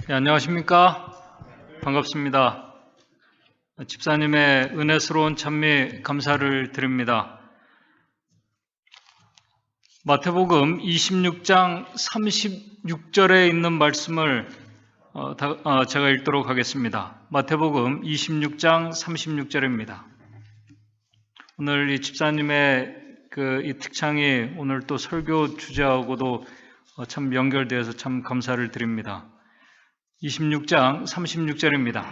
네, 안녕하십니까? 반갑습니다. 집사님의 은혜스러운 찬미 감사를 드립니다. 마태복음 26장 36절에 있는 말씀을 제가 읽도록 하겠습니다. 마태복음 26장 36절입니다. 오늘 이 집사님의 이 특창이 오늘 또 설교 주제하고도 참 연결되어서 참 감사를 드립니다. 26장 36절입니다.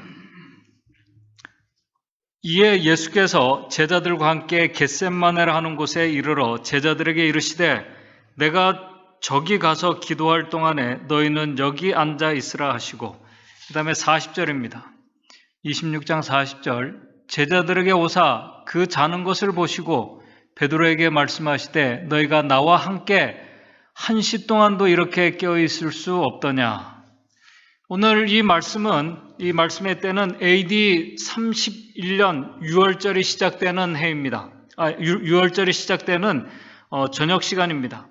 이에 예수께서 제자들과 함께 겟셋마네라 하는 곳에 이르러 제자들에게 이르시되 내가 저기 가서 기도할 동안에 너희는 여기 앉아 있으라 하시고, 그 다음에 40절입니다. 26장 40절 제자들에게 오사 그 자는 것을 보시고 베드로에게 말씀하시되 너희가 나와 함께 한 시 동안도 이렇게 깨어 있을 수 없더냐. 오늘 이 말씀의 때는 AD 31년 6월절이 시작되는 해입니다. 6월절이 시작되는 저녁 시간입니다.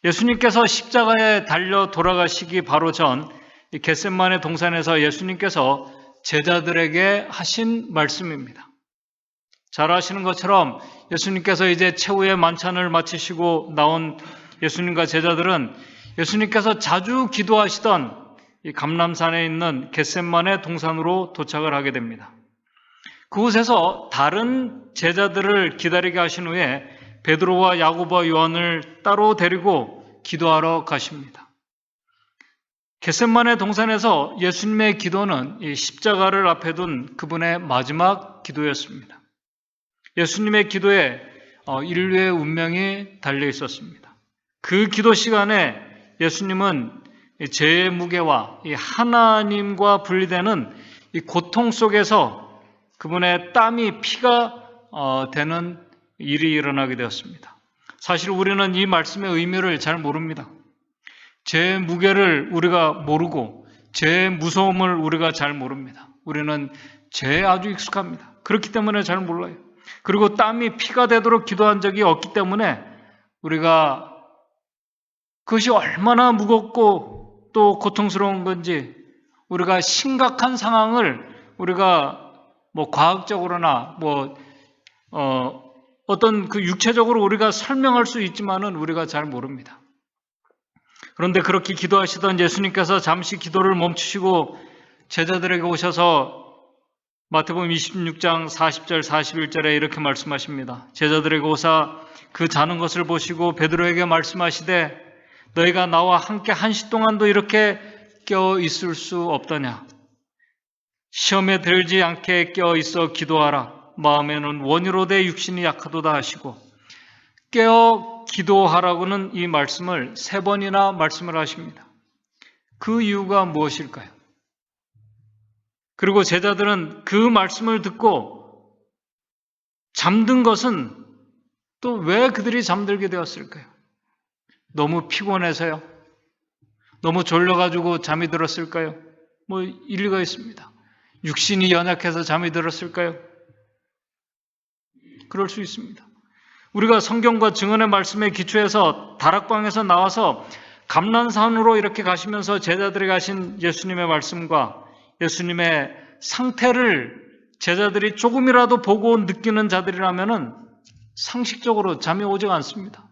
예수님께서 십자가에 달려 돌아가시기 바로 전 겟셋마네 동산에서 예수님께서 제자들에게 하신 말씀입니다. 잘 아시는 것처럼 예수님께서 이제 최후의 만찬을 마치시고 나온 예수님과 제자들은 예수님께서 자주 기도하시던 이 감람산에 있는 겟셋마네 동산으로 도착을 하게 됩니다. 그곳에서 다른 제자들을 기다리게 하신 후에 베드로와 야고보와 요한을 따로 데리고 기도하러 가십니다. 겟셋마네 동산에서 예수님의 기도는 이 십자가를 앞에 둔 그분의 마지막 기도였습니다. 예수님의 기도에 인류의 운명이 달려 있었습니다. 그 기도 시간에 예수님은 죄의 무게와 이 하나님과 분리되는 이 고통 속에서 그분의 땀이 피가 되는 일이 일어나게 되었습니다. 사실 우리는 이 말씀의 의미를 잘 모릅니다. 죄의 무게를 우리가 모르고 죄의 무서움을 우리가 잘 모릅니다. 우리는 죄에 아주 익숙합니다. 그렇기 때문에 잘 몰라요. 그리고 땀이 피가 되도록 기도한 적이 없기 때문에 우리가 그것이 얼마나 무겁고 또 고통스러운 건지, 우리가 심각한 상황을 우리가 과학적으로나 어떤 그 육체적으로 우리가 설명할 수 있지만은 우리가 잘 모릅니다. 그런데 그렇게 기도하시던 예수님께서 잠시 기도를 멈추시고 제자들에게 오셔서 마태복음 26장 40절 41절에 이렇게 말씀하십니다. 제자들에게 오사 그 자는 것을 보시고 베드로에게 말씀하시되 너희가 나와 함께 한 시 동안도 이렇게 깨어 있을 수 없더냐. 시험에 들지 않게 깨어 있어 기도하라. 마음에는 원이로되 육신이 약하도다 하시고, 깨어 기도하라고는 이 말씀을 3번이나 말씀을 하십니다. 그 이유가 무엇일까요? 그리고 제자들은 그 말씀을 듣고 잠든 것은 또 왜 그들이 잠들게 되었을까요? 너무 피곤해서요? 너무 졸려가지고 잠이 들었을까요? 일리가 있습니다. 육신이 연약해서 잠이 들었을까요? 그럴 수 있습니다. 우리가 성경과 증언의 말씀에 기초해서 다락방에서 나와서 감람산으로 이렇게 가시면서 제자들에게 하신 예수님의 말씀과 예수님의 상태를 제자들이 조금이라도 보고 느끼는 자들이라면은 상식적으로 잠이 오지 않습니다.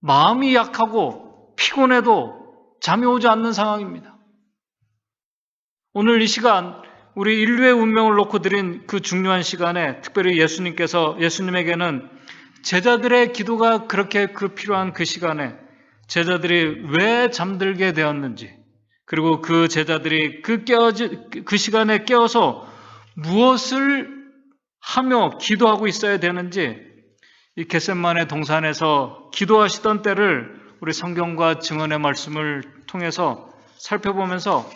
마음이 약하고 피곤해도 잠이 오지 않는 상황입니다. 오늘 이 시간 우리 인류의 운명을 놓고 드린 그 중요한 시간에 특별히 예수님에게는 제자들의 기도가 그렇게 필요한 그 시간에 제자들이 왜 잠들게 되었는지, 그리고 그 제자들이 그 시간에 깨어서 무엇을 하며 기도하고 있어야 되는지, 이 겟셋마네 동산에서 기도하시던 때를 우리 성경과 증언의 말씀을 통해서 살펴보면서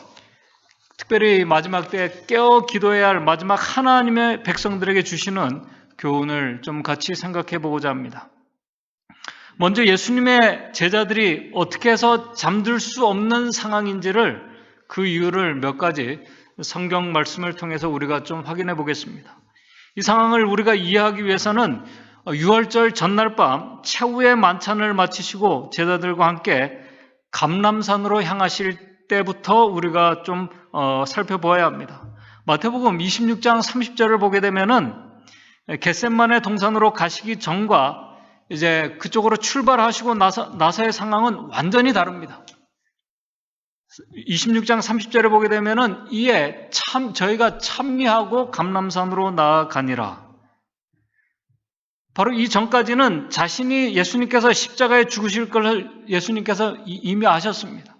특별히 마지막 때 깨어 기도해야 할 마지막 하나님의 백성들에게 주시는 교훈을 좀 같이 생각해 보고자 합니다. 먼저 예수님의 제자들이 어떻게 해서 잠들 수 없는 상황인지를, 그 이유를 몇 가지 성경 말씀을 통해서 우리가 좀 확인해 보겠습니다. 이 상황을 우리가 이해하기 위해서는 6월절 전날 밤 최후의 만찬을 마치시고 제자들과 함께 감람산으로 향하실 때부터 우리가 좀 살펴보아야 합니다. 마태복음 26장 30절을 보게 되면은 겟셋마네 동산으로 가시기 전과 이제 그쪽으로 출발하시고 나서의 상황은 완전히 다릅니다. 26장 30절에 보게 되면은 이에 저희가 찬미하고 감람산으로 나아가니라. 바로 이 전까지는 자신이 예수님께서 십자가에 죽으실 걸 예수님께서 이미 아셨습니다.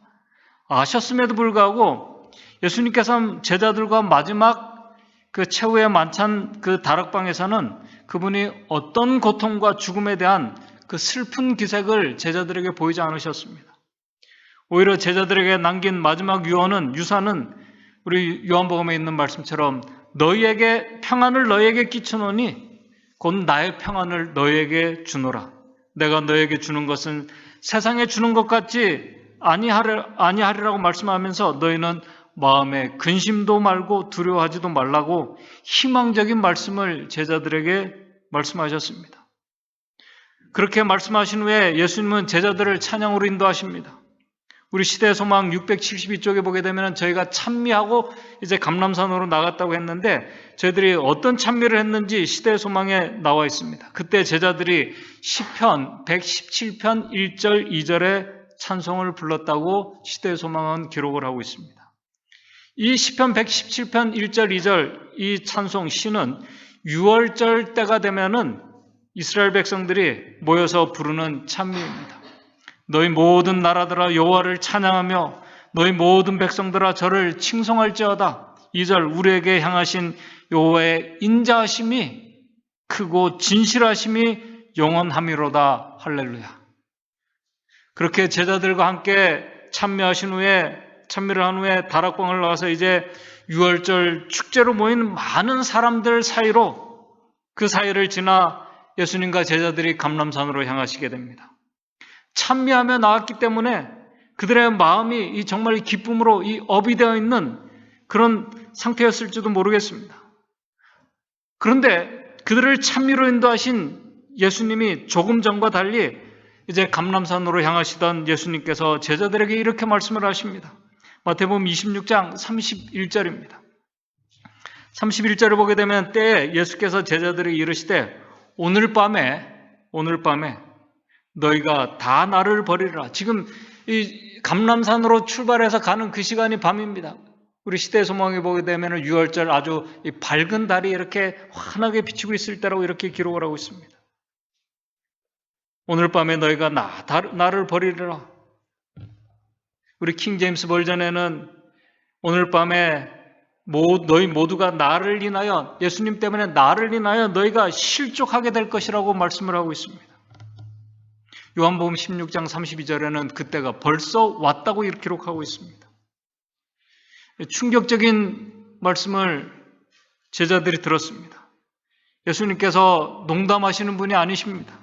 아셨음에도 불구하고 예수님께서 제자들과 마지막 그 최후의 만찬 그 다락방에서는 그분이 어떤 고통과 죽음에 대한 그 슬픈 기색을 제자들에게 보이지 않으셨습니다. 오히려 제자들에게 남긴 마지막 유산은 우리 요한복음에 있는 말씀처럼 평안을 너희에게 끼치노니 곧 나의 평안을 너희에게 주노라. 내가 너희에게 주는 것은 세상에 주는 것 같지 아니하리라고 말씀하면서 너희는 마음에 근심도 말고 두려워하지도 말라고 희망적인 말씀을 제자들에게 말씀하셨습니다. 그렇게 말씀하신 후에 예수님은 제자들을 찬양으로 인도하십니다. 우리 시대의 소망 672쪽에 보게 되면 저희가 찬미하고 이제 감람산으로 나갔다고 했는데 저희들이 어떤 찬미를 했는지 시대의 소망에 나와 있습니다. 그때 제자들이 시편 117편 1절 2절의 찬송을 불렀다고 시대의 소망은 기록을 하고 있습니다. 이 시편 117편 1절 2절 이 찬송 시는 6월절 때가 되면은 이스라엘 백성들이 모여서 부르는 찬미입니다. 너희 모든 나라들아 여호와를 찬양하며 너희 모든 백성들아 저를 칭송할지어다. 2절 우리에게 향하신 여호와의 인자하심이 크고 진실하심이 영원함이로다. 할렐루야. 그렇게 제자들과 함께 찬미를 한 후에 다락방을 나와서 이제 6월절 축제로 모인 많은 사람들 사이로 그 사이를 지나 예수님과 제자들이 감람산으로 향하시게 됩니다. 찬미하며 나왔기 때문에 그들의 마음이 정말 기쁨으로 업이 되어 있는 그런 상태였을지도 모르겠습니다. 그런데 그들을 찬미로 인도하신 예수님이 조금 전과 달리 이제 감람산으로 향하시던 예수님께서 제자들에게 이렇게 말씀을 하십니다. 마태복음 26장 31절입니다. 31절을 보게 되면 때에 예수께서 제자들에게 이르시되 오늘 밤에 너희가 다 나를 버리리라. 지금 이 감람산으로 출발해서 가는 그 시간이 밤입니다. 우리 시대의 소망에 보게 되면 6월절 아주 밝은 달이 이렇게 환하게 비치고 있을 때라고 이렇게 기록을 하고 있습니다. 오늘 밤에 너희가 나를 버리리라. 우리 킹 제임스 버전에는 오늘 밤에 너희 모두가 나를 인하여 예수님 때문에 나를 인하여 너희가 실족하게 될 것이라고 말씀을 하고 있습니다. 요한복음 16장 32절에는 그때가 벌써 왔다고 이렇게 기록하고 있습니다. 충격적인 말씀을 제자들이 들었습니다. 예수님께서 농담하시는 분이 아니십니다.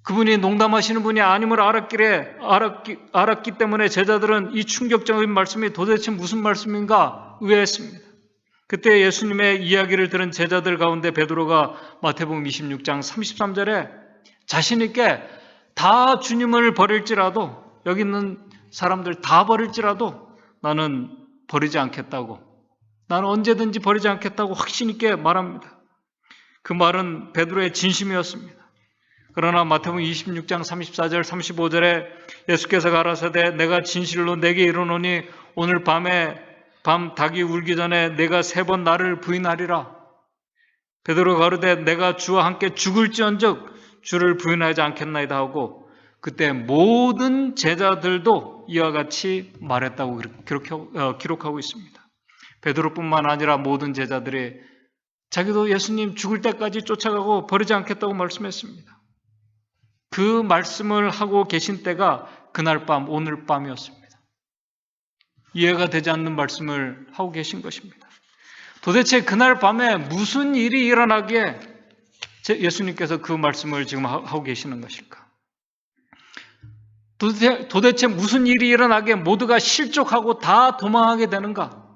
그분이 농담하시는 분이 아님을 알았기 때문에 제자들은 이 충격적인 말씀이 도대체 무슨 말씀인가 의아했습니다. 그때 예수님의 이야기를 들은 제자들 가운데 베드로가 마태복음 26장 33절에 자신 있게 다 주님을 버릴지라도 여기 있는 사람들 다 버릴지라도 나는 버리지 않겠다고 나는 언제든지 버리지 않겠다고 확신 있게 말합니다. 그 말은 베드로의 진심이었습니다. 그러나 마태복음 26장 34절 35절에 예수께서 가라사대 내가 진실로 내게 이르노니 오늘 밤 닭이 울기 전에 내가 3번 나를 부인하리라. 베드로가 가로되 내가 주와 함께 죽을지언즉 주를 부인하지 않겠나이다 하고 그때 모든 제자들도 이와 같이 말했다고 기록하고 있습니다. 베드로뿐만 아니라 모든 제자들이 자기도 예수님 죽을 때까지 쫓아가고 버리지 않겠다고 말씀했습니다. 그 말씀을 하고 계신 때가 그날 밤, 오늘 밤이었습니다. 이해가 되지 않는 말씀을 하고 계신 것입니다. 도대체 그날 밤에 무슨 일이 일어나기에 예수님께서 그 말씀을 지금 하고 계시는 것일까? 도대체 무슨 일이 일어나기에 모두가 실족하고 다 도망하게 되는가?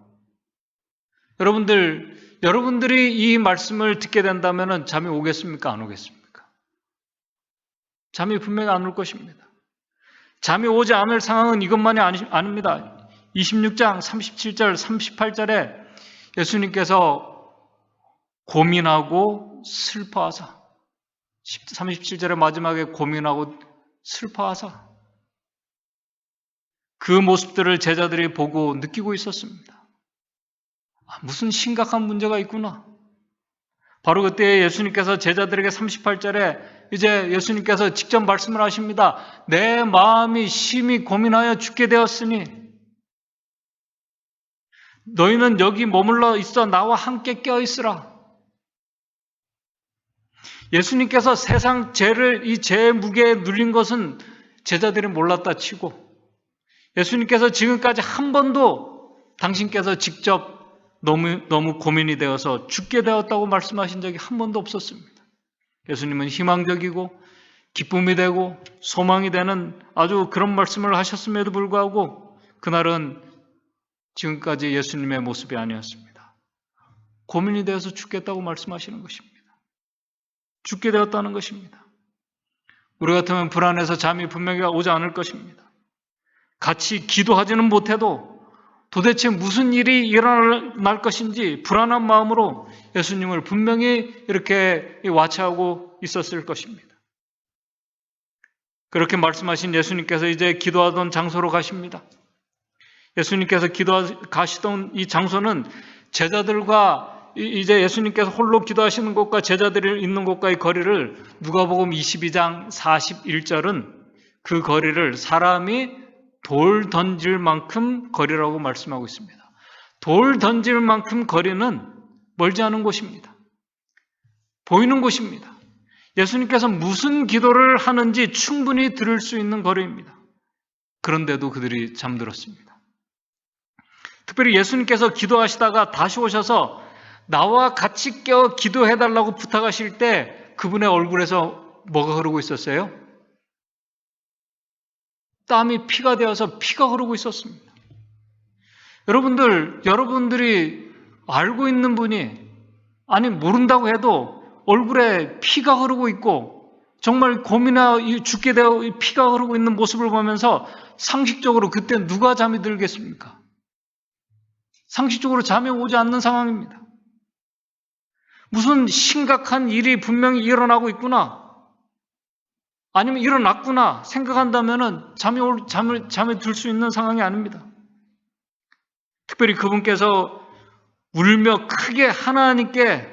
여러분들이 이 말씀을 듣게 된다면 잠이 오겠습니까? 안 오겠습니까? 잠이 분명히 안 올 것입니다. 잠이 오지 않을 상황은 이것만이 아닙니다. 26장 37절, 38절에 예수님께서 고민하고 슬퍼하사, 37절의 마지막에 고민하고 슬퍼하사 그 모습들을 제자들이 보고 느끼고 있었습니다. 무슨 심각한 문제가 있구나. 바로 그때 예수님께서 제자들에게 38절에 이제 예수님께서 직접 말씀을 하십니다. 내 마음이 심히 고민하여 죽게 되었으니 너희는 여기 머물러 있어 나와 함께 껴 있으라. 예수님께서 세상 죄를 이 죄의 무게에 눌린 것은 제자들이 몰랐다 치고 예수님께서 지금까지 한 번도 당신께서 직접 너무 고민이 되어서 죽게 되었다고 말씀하신 적이 한 번도 없었습니다. 예수님은 희망적이고 기쁨이 되고 소망이 되는 아주 그런 말씀을 하셨음에도 불구하고 그날은 지금까지 예수님의 모습이 아니었습니다. 고민이 되어서 죽겠다고 말씀하시는 것입니다. 죽게 되었다는 것입니다. 우리 같으면 불안해서 잠이 분명히 오지 않을 것입니다. 같이 기도하지는 못해도 도대체 무슨 일이 일어날 것인지 불안한 마음으로 예수님을 분명히 이렇게 와치하고 있었을 것입니다. 그렇게 말씀하신 예수님께서 이제 기도하던 장소로 가십니다. 예수님께서 가시던 이 장소는 제자들과 이제 예수님께서 홀로 기도하시는 곳과 제자들이 있는 곳과의 거리를 누가복음 22장 41절은 그 거리를 사람이 돌 던질 만큼 거리라고 말씀하고 있습니다. 돌 던질 만큼 거리는 멀지 않은 곳입니다. 보이는 곳입니다. 예수님께서 무슨 기도를 하는지 충분히 들을 수 있는 거리입니다. 그런데도 그들이 잠들었습니다. 특별히 예수님께서 기도하시다가 다시 오셔서 나와 같이 껴 기도해달라고 부탁하실 때 그분의 얼굴에서 뭐가 흐르고 있었어요? 땀이 피가 되어서 피가 흐르고 있었습니다. 여러분들이 알고 있는 분이 아니 모른다고 해도 얼굴에 피가 흐르고 있고 정말 고민하여 죽게 되어 피가 흐르고 있는 모습을 보면서 상식적으로 그때 누가 잠이 들겠습니까? 상식적으로 잠이 오지 않는 상황입니다. 무슨 심각한 일이 분명히 일어나고 있구나. 아니면 일어났구나 생각한다면 잠이 들 수 있는 상황이 아닙니다. 특별히 그분께서 울며 크게 하나님께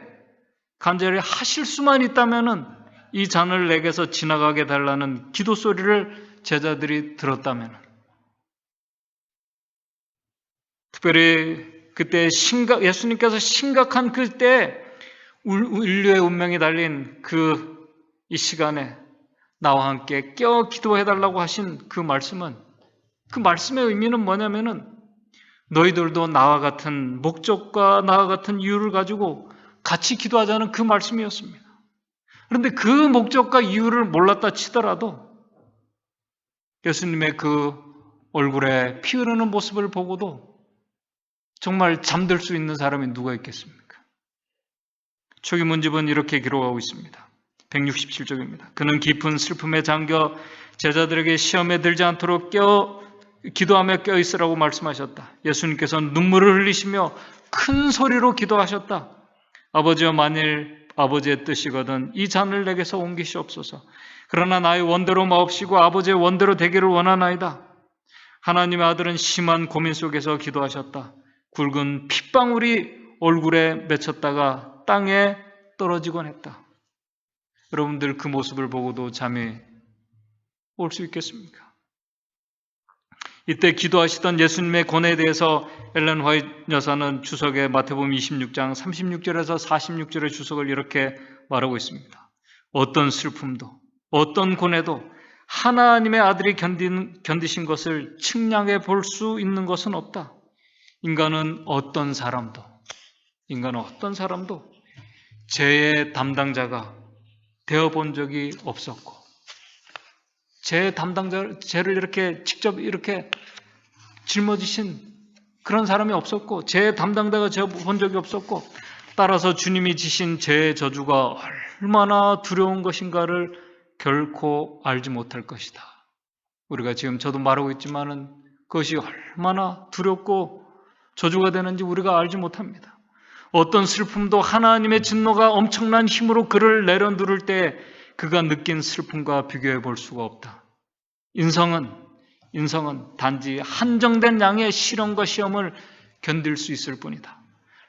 간절히 하실 수만 있다면 이 잔을 내게서 지나가게 달라는 기도 소리를 제자들이 들었다면 특별히 그때 예수님께서 심각한 그때 인류의 운명이 달린 이 시간에 나와 함께 껴 기도해달라고 하신 그 말씀은 그 말씀의 의미는 뭐냐면은 너희들도 나와 같은 목적과 나와 같은 이유를 가지고 같이 기도하자는 그 말씀이었습니다. 그런데 그 목적과 이유를 몰랐다 치더라도 예수님의 그 얼굴에 피 흐르는 모습을 보고도 정말 잠들 수 있는 사람이 누가 있겠습니까? 초기문집은 이렇게 기록하고 있습니다. 167쪽입니다. 그는 깊은 슬픔에 잠겨 제자들에게 시험에 들지 않도록 기도하며 껴있으라고 말씀하셨다. 예수님께서는 눈물을 흘리시며 큰 소리로 기도하셨다. 아버지여 만일 아버지의 뜻이거든 이 잔을 내게서 옮기시옵소서. 그러나 나의 원대로 마옵시고 아버지의 원대로 되기를 원하나이다. 하나님의 아들은 심한 고민 속에서 기도하셨다. 굵은 핏방울이 얼굴에 맺혔다가 땅에 떨어지곤 했다. 여러분들 그 모습을 보고도 잠이 올 수 있겠습니까? 이때 기도하시던 예수님의 고뇌에 대해서 엘렌 화이트 여사는 주석에 마태복음 26장 36절에서 46절의 주석을 이렇게 말하고 있습니다. 어떤 슬픔도 어떤 고뇌도 하나님의 아들이 견디신 것을 측량해 볼 수 있는 것은 없다. 인간은 어떤 사람도 죄의 담당자가 되어본 적이 없었고 죄를 이렇게 직접 이렇게 짊어지신 그런 사람이 없었고 죄의 담당자가 되어본 적이 없었고 따라서 주님이 지신 죄의 저주가 얼마나 두려운 것인가를 결코 알지 못할 것이다. 우리가 지금 저도 말하고 있지만은 그것이 얼마나 두렵고 저주가 되는지 우리가 알지 못합니다. 어떤 슬픔도 하나님의 진노가 엄청난 힘으로 그를 내려누를 때 그가 느낀 슬픔과 비교해 볼 수가 없다. 인성은 단지 한정된 양의 시련과 시험을 견딜 수 있을 뿐이다.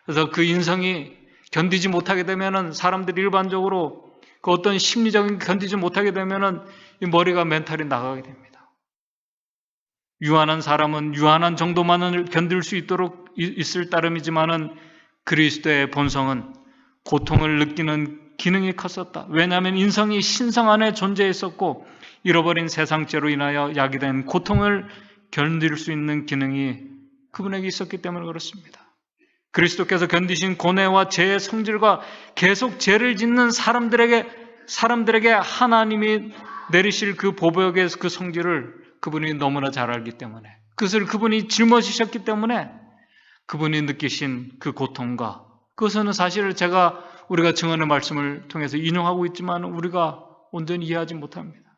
그래서 그 인성이 견디지 못하게 되면은 사람들이 일반적으로 그 어떤 심리적인 견디지 못하게 되면은 이 머리가 멘탈이 나가게 됩니다. 유한한 사람은 유한한 정도만을 견딜 수 있도록 있을 따름이지만은 그리스도의 본성은 고통을 느끼는 기능이 컸었다. 왜냐하면 인성이 신성 안에 존재했었고 잃어버린 세상죄로 인하여 야기된 고통을 견딜 수 있는 기능이 그분에게 있었기 때문에 그렇습니다. 그리스도께서 견디신 고뇌와 죄의 성질과 계속 죄를 짓는 사람들에게 하나님이 내리실 그 보복의 그 성질을 그분이 너무나 잘 알기 때문에, 그것을 그분이 짊어지셨기 때문에 그분이 느끼신 그 고통과, 그것은 사실 우리가 증언의 말씀을 통해서 인용하고 있지만 우리가 온전히 이해하지 못합니다.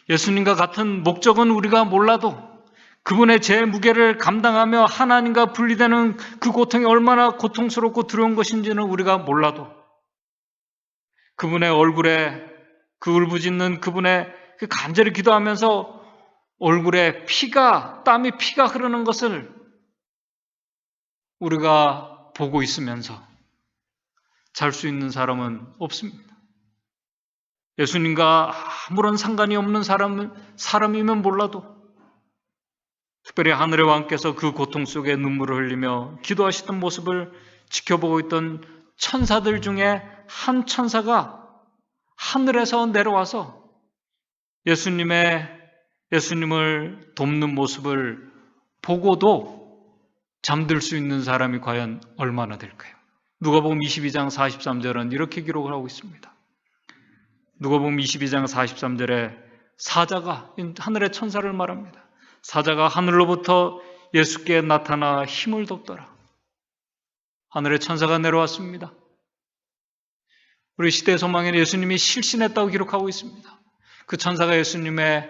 예수님과 같은 목적은 우리가 몰라도 그분의 죄의 무게를 감당하며 하나님과 분리되는 그 고통이 얼마나 고통스럽고 두려운 것인지는 우리가 몰라도 그분의 얼굴에 그 울부짖는 그분의 그 간절히 기도하면서 얼굴에 땀이 피가 흐르는 것을 우리가 보고 있으면서 잘 수 있는 사람은 없습니다. 예수님과 아무런 상관이 없는 사람이면 몰라도 특별히 하늘의 왕께서 그 고통 속에 눈물을 흘리며 기도하시던 모습을 지켜보고 있던 천사들 중에 한 천사가 하늘에서 내려와서 예수님을 돕는 모습을 보고도 잠들 수 있는 사람이 과연 얼마나 될까요? 누가복음 22장 43절은 이렇게 기록을 하고 있습니다. 누가복음 22장 43절에 사자가, 하늘의 천사를 말합니다. 사자가 하늘로부터 예수께 나타나 힘을 돋더라. 하늘의 천사가 내려왔습니다. 우리 시대의 소망에는 예수님이 실신했다고 기록하고 있습니다. 그 천사가 예수님의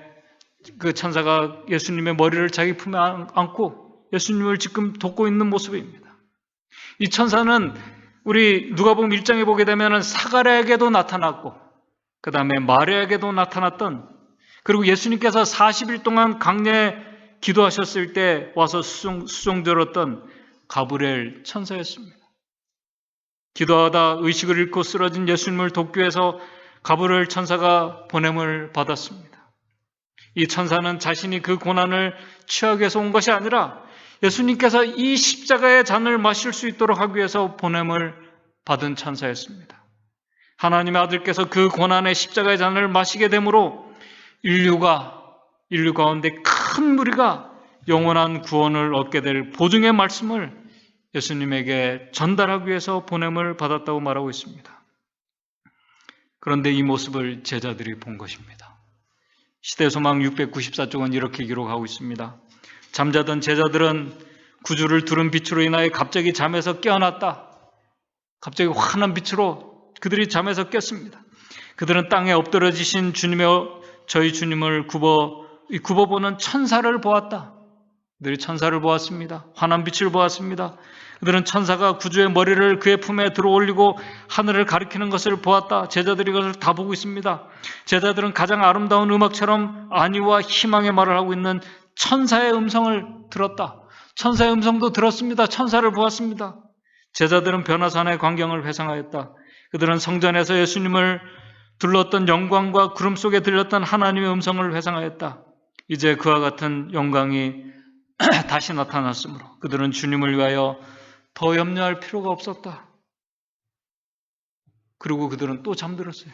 머리를 자기 품에 안고 예수님을 지금 돕고 있는 모습입니다. 이 천사는 우리 누가복음 1장에 보게 되면 사가랴에게도 나타났고 그 다음에 마리아에게도 나타났던, 그리고 예수님께서 40일 동안 강야에 기도하셨을 때 와서 수종 들었던 가브리엘 천사였습니다. 기도하다 의식을 잃고 쓰러진 예수님을 돕기 위해서 가브리엘 천사가 보냄을 받았습니다. 이 천사는 자신이 그 고난을 취하기 위해서 온 것이 아니라 예수님께서 이 십자가의 잔을 마실 수 있도록 하기 위해서 보냄을 받은 천사였습니다. 하나님의 아들께서 그 고난의 십자가의 잔을 마시게 되므로 인류 가운데 큰 무리가 영원한 구원을 얻게 될 보증의 말씀을 예수님에게 전달하기 위해서 보냄을 받았다고 말하고 있습니다. 그런데 이 모습을 제자들이 본 것입니다. 시대소망 694쪽은 이렇게 기록하고 있습니다. 잠자던 제자들은 구주를 두른 빛으로 인하여 갑자기 잠에서 깨어났다. 갑자기 환한 빛으로 그들이 잠에서 깼습니다. 그들은 땅에 엎드러지신 저희 주님을 굽어보는 천사를 보았다. 그들이 천사를 보았습니다. 환한 빛을 보았습니다. 그들은 천사가 구주의 머리를 그의 품에 들어올리고 하늘을 가리키는 것을 보았다. 제자들이 그것을 다 보고 있습니다. 제자들은 가장 아름다운 음악처럼 안위와 희망의 말을 하고 있는 천사의 음성을 들었다. 천사의 음성도 들었습니다. 천사를 보았습니다. 제자들은 변화산의 광경을 회상하였다. 그들은 성전에서 예수님을 둘렀던 영광과 구름 속에 들렸던 하나님의 음성을 회상하였다. 이제 그와 같은 영광이 다시 나타났으므로 그들은 주님을 위하여 더 염려할 필요가 없었다. 그리고 그들은 또 잠들었어요.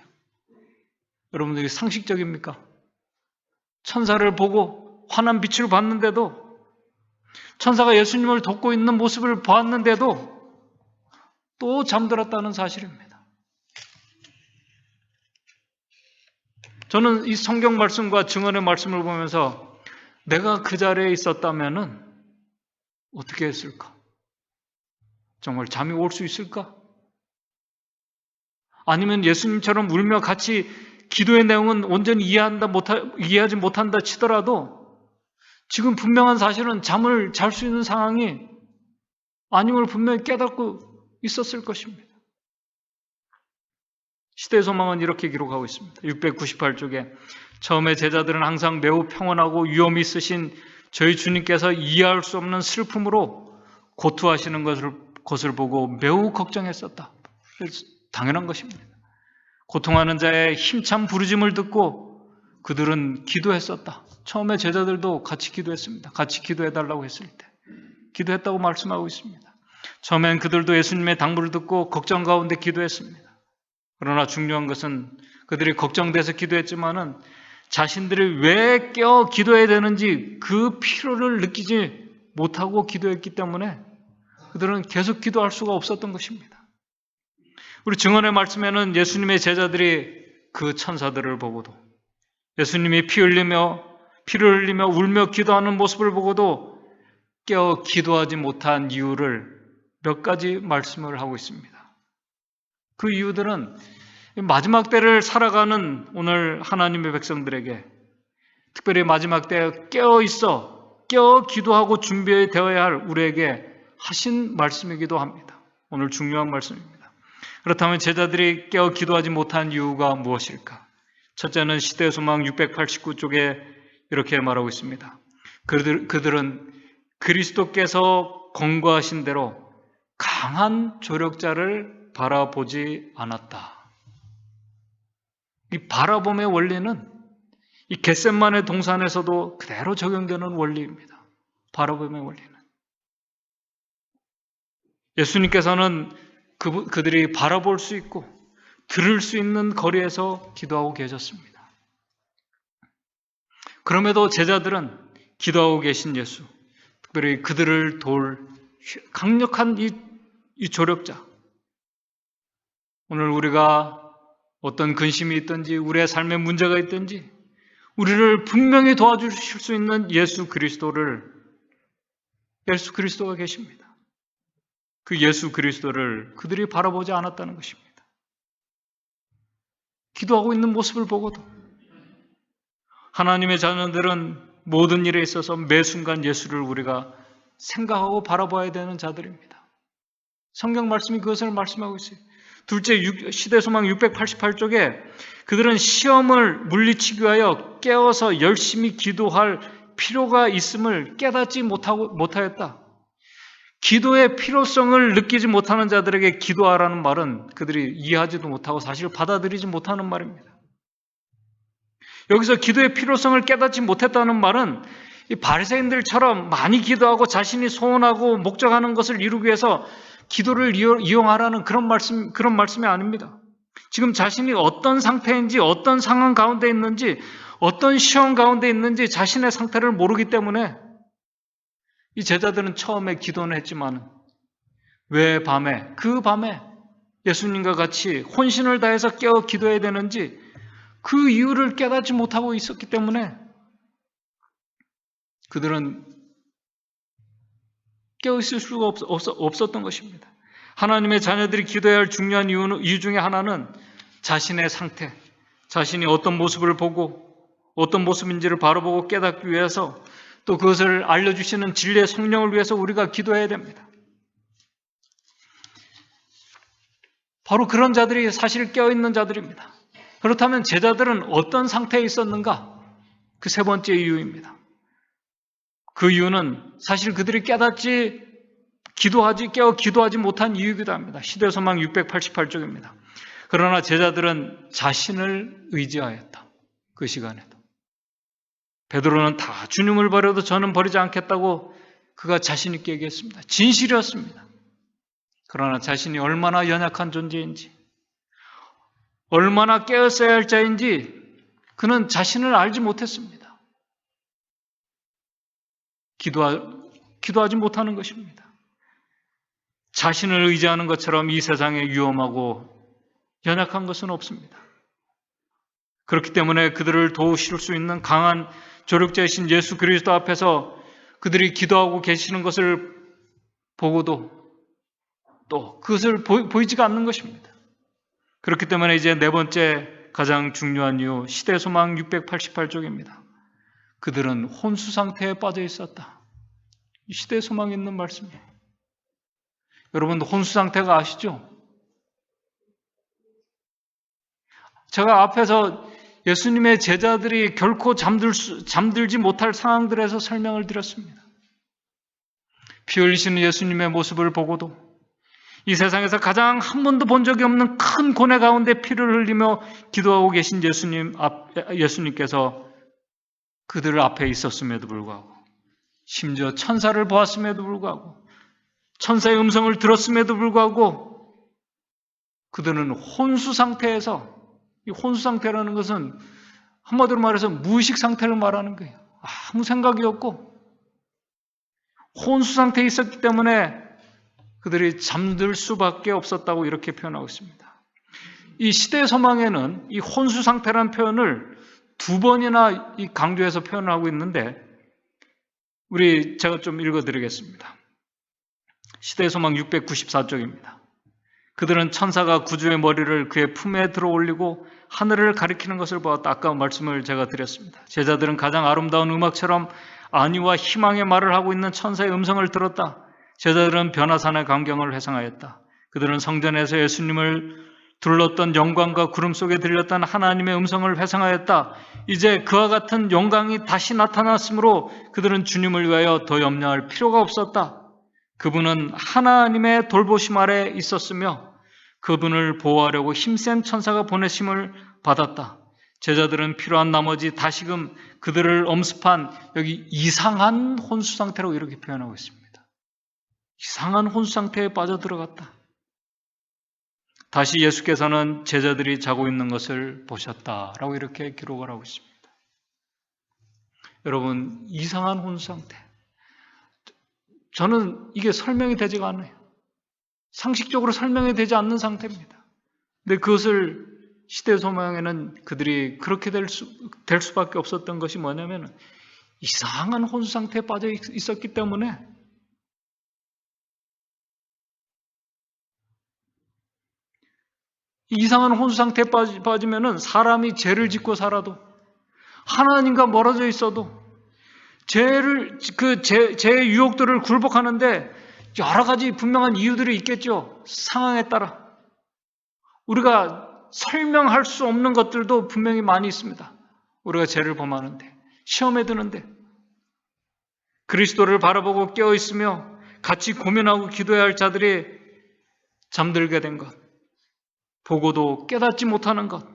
여러분들이 상식적입니까? 천사를 보고 환한 빛을 봤는데도, 천사가 예수님을 돕고 있는 모습을 보았는데도 또 잠들었다는 사실입니다. 저는 이 성경 말씀과 증언의 말씀을 보면서 내가 그 자리에 있었다면 어떻게 했을까? 정말 잠이 올 수 있을까? 아니면 예수님처럼 울며 같이 기도의 내용은 온전히 이해하지 못한다 치더라도 지금 분명한 사실은 잠을 잘 수 있는 상황이 아님을 분명히 깨닫고 있었을 것입니다. 시대의 소망은 이렇게 기록하고 있습니다. 698쪽에 처음에 제자들은 항상 매우 평온하고 위엄이 있으신 저희 주님께서 이해할 수 없는 슬픔으로 고투하시는 것을 보고 매우 걱정했었다. 당연한 것입니다. 고통하는 자의 힘찬 부르짐을 듣고 그들은 기도했었다. 처음에 제자들도 같이 기도했습니다. 같이 기도해달라고 했을 때 기도했다고 말씀하고 있습니다. 처음엔 그들도 예수님의 당부를 듣고 걱정 가운데 기도했습니다. 그러나 중요한 것은 그들이 걱정돼서 기도했지만은 자신들이 왜 깨어 기도해야 되는지 그 필요를 느끼지 못하고 기도했기 때문에 그들은 계속 기도할 수가 없었던 것입니다. 우리 증언의 말씀에는 예수님의 제자들이 그 천사들을 보고도 예수님이 피를 흘리며 울며 기도하는 모습을 보고도 깨어 기도하지 못한 이유를 몇 가지 말씀을 하고 있습니다. 그 이유들은 마지막 때를 살아가는 오늘 하나님의 백성들에게 특별히 마지막 때에 깨어 기도하고 준비되어야 할 우리에게 하신 말씀이기도 합니다. 오늘 중요한 말씀입니다. 그렇다면 제자들이 깨어 기도하지 못한 이유가 무엇일까? 첫째는 시대의 소망 689쪽에 이렇게 말하고 있습니다. 그들은 그리스도께서 권고하신 대로 강한 조력자를 바라보지 않았다. 이 바라봄의 원리는 이 겟셋만의 동산에서도 그대로 적용되는 원리입니다. 바라봄의 원리는. 예수님께서는 그들이 바라볼 수 있고 들을 수 있는 거리에서 기도하고 계셨습니다. 그럼에도 제자들은 기도하고 계신 예수, 특별히 그들을 도울 강력한 이 조력자, 오늘 우리가 어떤 근심이 있든지 우리의 삶에 문제가 있든지 우리를 분명히 도와주실 수 있는 예수 그리스도가 계십니다. 그 예수 그리스도를 그들이 바라보지 않았다는 것입니다. 기도하고 있는 모습을 보고도 하나님의 자녀들은 모든 일에 있어서 매 순간 예수를 우리가 생각하고 바라봐야 되는 자들입니다. 성경 말씀이 그것을 말씀하고 있어요. 둘째, 시대소망 688쪽에 그들은 시험을 물리치기 위하여 깨어서 열심히 기도할 필요가 있음을 깨닫지 못하였다. 기도의 필요성을 느끼지 못하는 자들에게 기도하라는 말은 그들이 이해하지도 못하고 사실 받아들이지 못하는 말입니다. 여기서 기도의 필요성을 깨닫지 못했다는 말은 이 바리새인들처럼 많이 기도하고 자신이 소원하고 목적하는 것을 이루기 위해서 기도를 이용하라는 그런 말씀이 아닙니다. 지금 자신이 어떤 상태인지, 어떤 상황 가운데 있는지, 어떤 시험 가운데 있는지 자신의 상태를 모르기 때문에 이 제자들은 처음에 기도는 했지만 왜 그 밤에 예수님과 같이 혼신을 다해서 깨어 기도해야 되는지 그 이유를 깨닫지 못하고 있었기 때문에 그들은 깨어있을 수가 없었던 것입니다. 하나님의 자녀들이 기도해야 할 중요한 이유 중에 하나는 자신의 상태, 자신이 어떤 모습을 보고 어떤 모습인지를 바라보고 깨닫기 위해서 또 그것을 알려주시는 진리의 성령을 위해서 우리가 기도해야 됩니다. 바로 그런 자들이 사실 깨어있는 자들입니다. 그렇다면 제자들은 어떤 상태에 있었는가? 그 세 번째 이유입니다. 그 이유는 사실 그들이 깨어 기도하지 못한 이유이기도 합니다. 시대소망 688쪽입니다. 그러나 제자들은 자신을 의지하였다. 그 시간에도. 베드로는 다 주님을 버려도 저는 버리지 않겠다고 그가 자신 있게 얘기했습니다. 진실이었습니다. 그러나 자신이 얼마나 연약한 존재인지, 얼마나 깨었어야 할 자인지 그는 자신을 알지 못했습니다. 기도하지 못하는 것입니다. 자신을 의지하는 것처럼 이 세상에 위험하고 연약한 것은 없습니다. 그렇기 때문에 그들을 도우실 수 있는 강한 조력자이신 예수 그리스도 앞에서 그들이 기도하고 계시는 것을 보고도 또 그것을 보이지가 않는 것입니다. 그렇기 때문에 이제 네 번째 가장 중요한 이유, 시대소망 688쪽입니다. 그들은 혼수 상태에 빠져 있었다. 시대소망에 있는 말씀이에요. 여러분, 혼수 상태가 아시죠? 제가 앞에서 예수님의 제자들이 결코 잠들지 못할 상황들에서 설명을 드렸습니다. 피 흘리시는 예수님의 모습을 보고도 이 세상에서 가장 한 번도 본 적이 없는 큰 고뇌 가운데 피를 흘리며 기도하고 계신 예수님께서 그들 앞에 있었음에도 불구하고, 심지어 천사를 보았음에도 불구하고, 천사의 음성을 들었음에도 불구하고 그들은 혼수 상태에서, 이 혼수 상태라는 것은 한마디로 말해서 무의식 상태를 말하는 거예요. 아무 생각이 없고 혼수 상태에 있었기 때문에 그들이 잠들 수밖에 없었다고 이렇게 표현하고 있습니다. 이 시대의 소망에는 이 혼수 상태라는 표현을 두 번이나 이 강조해서 표현을 하고 있는데, 제가 좀 읽어드리겠습니다. 시대의 소망 694쪽입니다. 그들은 천사가 구주의 머리를 그의 품에 들어 올리고 하늘을 가리키는 것을 보았다. 아까 말씀을 제가 드렸습니다. 제자들은 가장 아름다운 음악처럼 안위와 희망의 말을 하고 있는 천사의 음성을 들었다. 제자들은 변화산의 광경을 회상하였다. 그들은 성전에서 예수님을 둘렀던 영광과 구름 속에 들렸던 하나님의 음성을 회상하였다. 이제 그와 같은 영광이 다시 나타났으므로 그들은 주님을 위하여 더 염려할 필요가 없었다. 그분은 하나님의 돌보심 아래 있었으며 그분을 보호하려고 힘센 천사가 보내심을 받았다. 제자들은 필요한 나머지 다시금 그들을 엄습한 여기 이상한 혼수 상태라고 이렇게 표현하고 있습니다. 이상한 혼수 상태에 빠져들어갔다. 다시 예수께서는 제자들이 자고 있는 것을 보셨다라고 이렇게 기록을 하고 있습니다. 여러분, 이상한 혼수 상태. 저는 이게 설명이 되지가 않아요. 상식적으로 설명이 되지 않는 상태입니다. 근데 그것을 시대 소망에는 그들이 그렇게 될 수밖에 없었던 것이 뭐냐면 이상한 혼수 상태에 빠져 있었기 때문에 이상한 혼수 상태에 빠지면은 사람이 죄를 짓고 살아도 하나님과 멀어져 있어도 죄의 유혹들을 굴복하는데 여러 가지 분명한 이유들이 있겠죠. 상황에 따라. 우리가 설명할 수 없는 것들도 분명히 많이 있습니다. 우리가 죄를 범하는데, 시험에 드는데, 그리스도를 바라보고 깨어있으며 같이 고민하고 기도해야 할 자들이 잠들게 된 것, 보고도 깨닫지 못하는 것,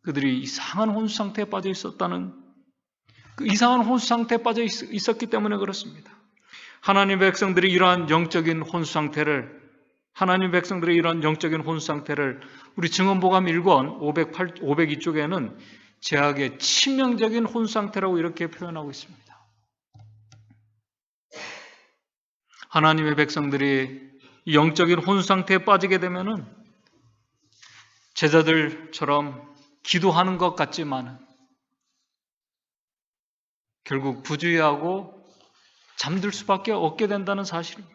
그들이 이상한 혼수 상태에 빠져 있었다는, 그 이상한 혼수 상태에 빠져 있었기 때문에 그렇습니다. 하나님의 백성들이 이러한 영적인 혼수 상태를, 우리 증언보감 1권 502쪽에는 죄악의 치명적인 혼수 상태라고 이렇게 표현하고 있습니다. 하나님의 백성들이 영적인 혼수 상태에 빠지게 되면은 제자들처럼 기도하는 것 같지만은 결국 부주의하고 잠들 수밖에 없게 된다는 사실입니다.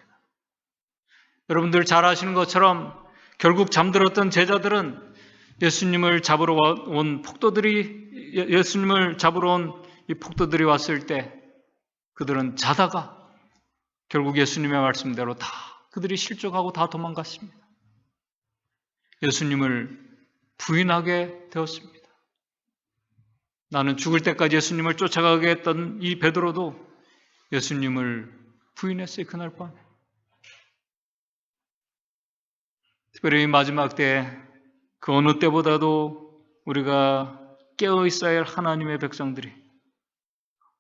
여러분들 잘 아시는 것처럼 결국 잠들었던 제자들은 예수님을 잡으러 온 이 폭도들이 왔을 때 그들은 자다가 결국 예수님의 말씀대로 다 그들이 실족하고 다 도망갔습니다. 예수님을 부인하게 되었습니다. 나는 죽을 때까지 예수님을 쫓아가게 했던 이 베드로도 예수님을 부인했어요. 그날 밤에. 특별히 마지막 때 그 어느 때보다도 우리가 깨어 있어야 할 하나님의 백성들이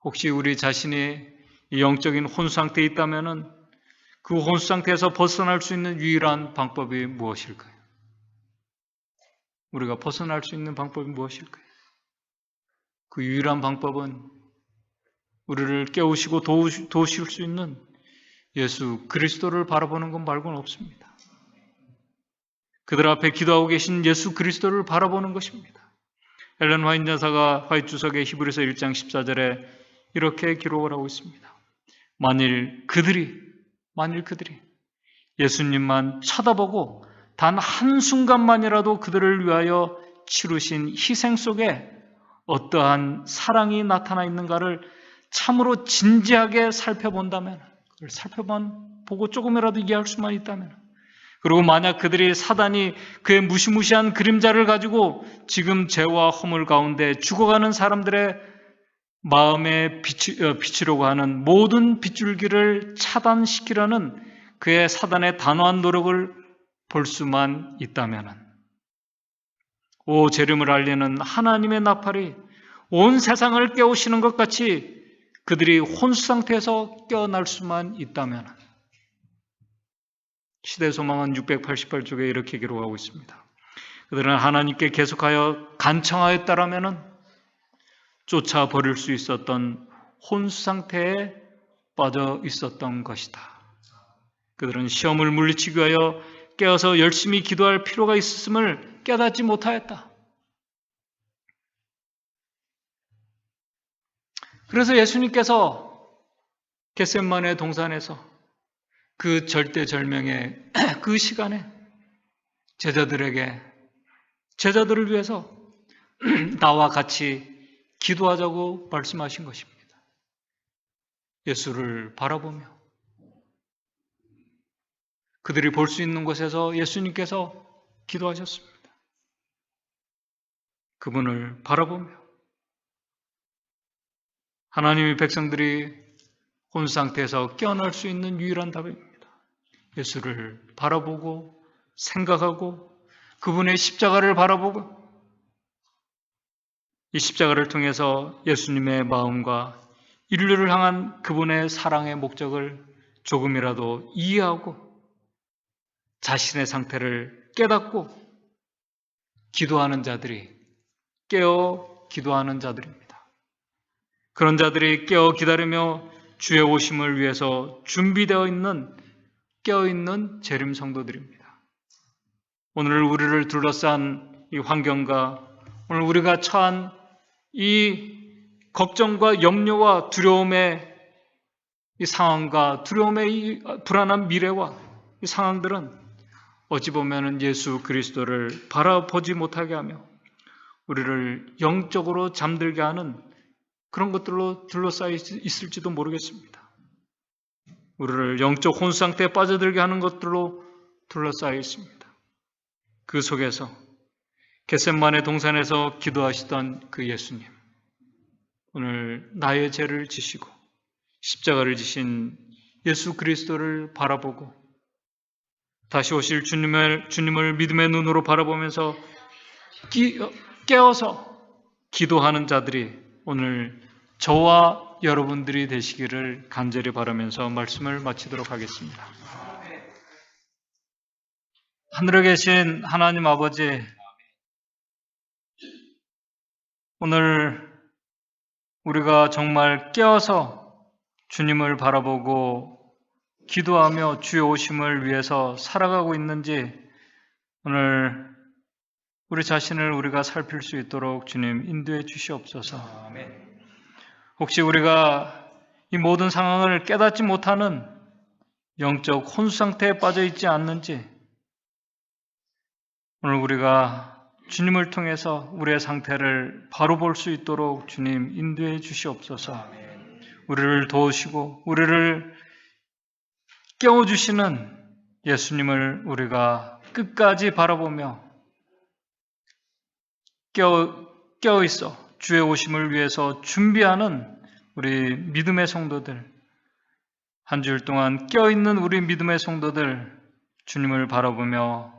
혹시 우리 자신이 영적인 혼수 상태에 있다면 그 혼수 상태에서 벗어날 수 있는 유일한 방법이 무엇일까요? 우리가 벗어날 수 있는 방법이 무엇일까요? 그 유일한 방법은 우리를 깨우시고 도우실 수 있는 예수 그리스도를 바라보는 것 말고는 없습니다. 그들 앞에 기도하고 계신 예수 그리스도를 바라보는 것입니다. 엘렌 화이트 여사가 화이트 주석의 히브리서 1장 14절에 이렇게 기록을 하고 있습니다. 만일 그들이 예수님만 쳐다보고 단 한순간만이라도 그들을 위하여 치르신 희생 속에 어떠한 사랑이 나타나 있는가를 참으로 진지하게 살펴본다면, 그걸 살펴보고 조금이라도 이해할 수만 있다면, 그리고 만약 그들이 사단이 그의 무시무시한 그림자를 가지고 지금 죄와 허물 가운데 죽어가는 사람들의 마음에 비치려고 하는 모든 빗줄기를 차단시키려는 그의 사단의 단호한 노력을 볼 수만 있다면, 오 재림을 알리는 하나님의 나팔이 온 세상을 깨우시는 것 같이 그들이 혼수 상태에서 깨어날 수만 있다면, 시대소망은 688쪽에 이렇게 기록하고 있습니다. 그들은 하나님께 계속하여 간청하였다라면 쫓아버릴 수 있었던 혼수 상태에 빠져 있었던 것이다. 그들은 시험을 물리치기 위하여 깨어서 열심히 기도할 필요가 있었음을 깨닫지 못하였다. 그래서 예수님께서 겟세마네 동산에서 그 절대절명의 그 시간에 제자들을 위해서 나와 같이 기도하자고 말씀하신 것입니다. 예수를 바라보며 그들이 볼 수 있는 곳에서 예수님께서 기도하셨습니다. 그분을 바라보며 하나님의 백성들이 혼수 상태에서 깨어날 수 있는 유일한 답입니다. 예수를 바라보고 생각하고 그분의 십자가를 바라보고 이 십자가를 통해서 예수님의 마음과 인류를 향한 그분의 사랑의 목적을 조금이라도 이해하고 자신의 상태를 깨닫고 기도하는 자들이 깨어 기도하는 자들입니다. 그런 자들이 깨어 기다리며 주의 오심을 위해서 준비되어 있는 깨어있는 재림 성도들입니다. 오늘 우리를 둘러싼 이 환경과 오늘 우리가 처한 이 걱정과 염려와 두려움의 이 상황과 두려움의 이 불안한 미래와 이 상황들은 어찌 보면 예수 그리스도를 바라보지 못하게 하며 우리를 영적으로 잠들게 하는 그런 것들로 둘러싸여 있을지도 모르겠습니다. 우리를 영적 혼수 상태에 빠져들게 하는 것들로 둘러싸여 있습니다. 그 속에서 겟세마네 동산에서 기도하시던 그 예수님, 오늘 나의 죄를 지시고 십자가를 지신 예수 그리스도를 바라보고 다시 오실 주님을 믿음의 눈으로 바라보면서 깨어서 기도하는 자들이 오늘 저와 여러분들이 되시기를 간절히 바라면서 말씀을 마치도록 하겠습니다. 하늘에 계신 하나님 아버지, 오늘 우리가 정말 깨어서 주님을 바라보고 기도하며 주의 오심을 위해서 살아가고 있는지 오늘 우리 자신을 우리가 살필 수 있도록 주님 인도해 주시옵소서. 혹시 우리가 이 모든 상황을 깨닫지 못하는 영적 혼수 상태에 빠져 있지 않는지 오늘 우리가 주님을 통해서 우리의 상태를 바로 볼 수 있도록 주님 인도해 주시옵소서. 우리를 도우시고 우리를 깨워주시는 예수님을 우리가 끝까지 바라보며 깨어있어 주의 오심을 위해서 준비하는 우리 믿음의 성도들, 한 주일 동안 깨어있는 우리 믿음의 성도들, 주님을 바라보며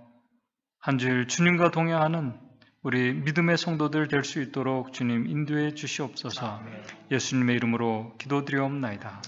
한 주일 주님과 동행하는 우리 믿음의 성도들 될 수 있도록 주님 인도해 주시옵소서. 예수님의 이름으로 기도드리옵나이다.